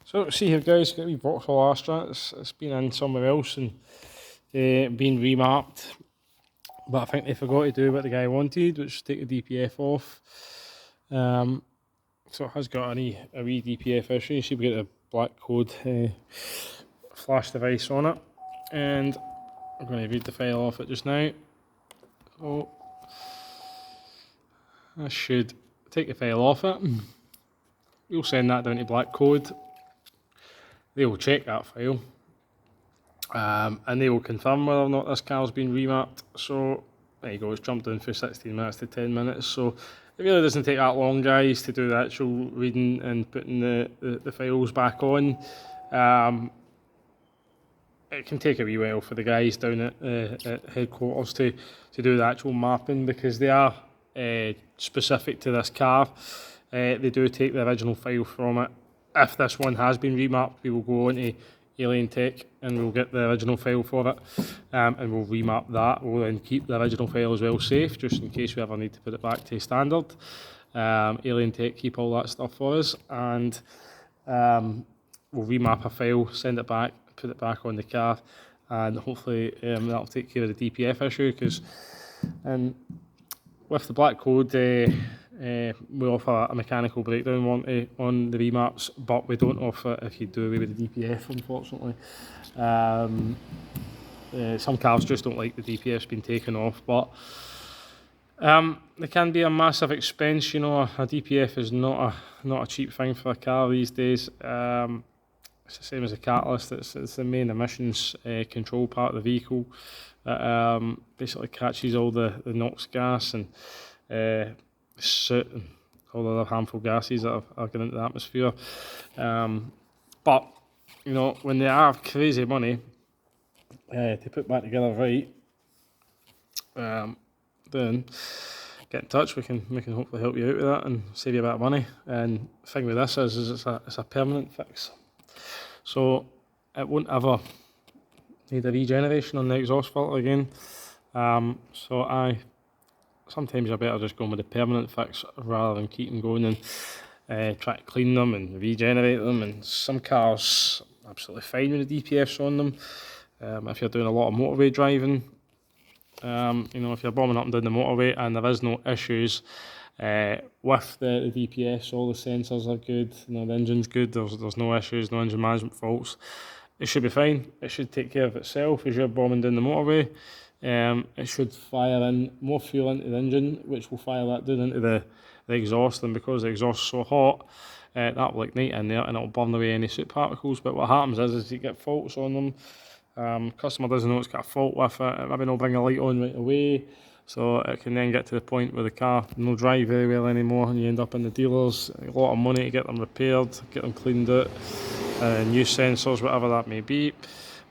So see here guys, got a wee Vauxhall Astra. It's been in somewhere else and been remapped, but I think they forgot to do what the guy wanted, which is take the DPF off. So it has got a wee DPF issue. You see we get a black code flash device on it, and I'm going to read the file off it just now. So I should take the file off it. We'll send that down to black code. They will check that file, and they will confirm whether or not this car's been remapped. So there you go, it's jumped down from 16 minutes to 10 minutes. So it really doesn't take that long, guys, to do the actual reading and putting the files back on. It can take a wee while for the guys down at headquarters to do the actual mapping, because they are specific to this car. They do take the original file from it. If this one has been remapped, we will go on to Alien Tech and we'll get the original file for it, and we'll remap that. We'll then keep the original file as well safe, just in case we ever need to put it back to standard. Alien Tech keep all that stuff for us, and we'll remap a file, send it back, put it back on the car, and hopefully that'll take care of the DPF issue, because with the black code, we offer a mechanical breakdown warranty on the remaps, but we don't offer it if you do away with the DPF, unfortunately. Some cars just don't like the DPF's been taken off, but it can be a massive expense. You know, a DPF is not a cheap thing for a car these days. It's the same as a catalyst. It's the main emissions control part of the vehicle that basically catches all the NOx gas and soot and all the other harmful gases that are going into the atmosphere. But you know, when they have crazy money to put back together right, then get in touch. We can hopefully help you out with that and save you a bit of money. And the thing with this is it's a permanent fix, so it won't ever need a regeneration on the exhaust filter again. Sometimes you're better just going with the permanent fix rather than keep them going and try to clean them and regenerate them. And some cars are absolutely fine with the DPFs on them. If you're doing a lot of motorway driving, you know, if you're bombing up and down the motorway and there is no issues with the DPFs, all the sensors are good, you know, the engine's good, there's no issues, no engine management faults, it should be fine. It should take care of itself as you're bombing down the motorway. It should fire in more fuel into the engine, which will fire that down into the exhaust, and because the exhaust is so hot, that will ignite in there and it will burn away any soot particles. But what happens is you get faults on them. Customer doesn't know it's got a fault with it, maybe not bring a light on right away, so it can then get to the point where the car no drive very well anymore, and you end up in the dealers, a lot of money to get them repaired, get them cleaned out, new sensors, whatever that may be.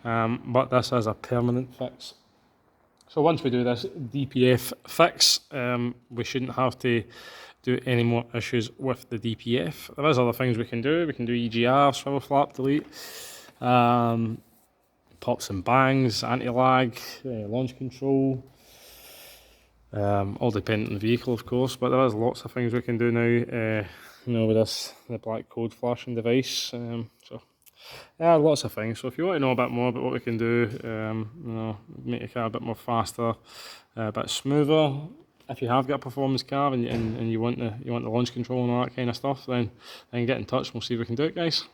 But this is a permanent fix. So once we do this DPF fix, we shouldn't have to do any more issues with the DPF. There is other things we can do. We can do EGR, swivel flap delete, pops and bangs, anti-lag, launch control, all dependent on the vehicle, of course, but there is lots of things we can do now, you know, with the black code flashing device. Yeah, lots of things. So if you want to know a bit more about what we can do, you know, make your car a bit more faster, a bit smoother. If you have got a performance car and you want the launch control and all that kind of stuff, then get in touch and we'll see if we can do it, guys.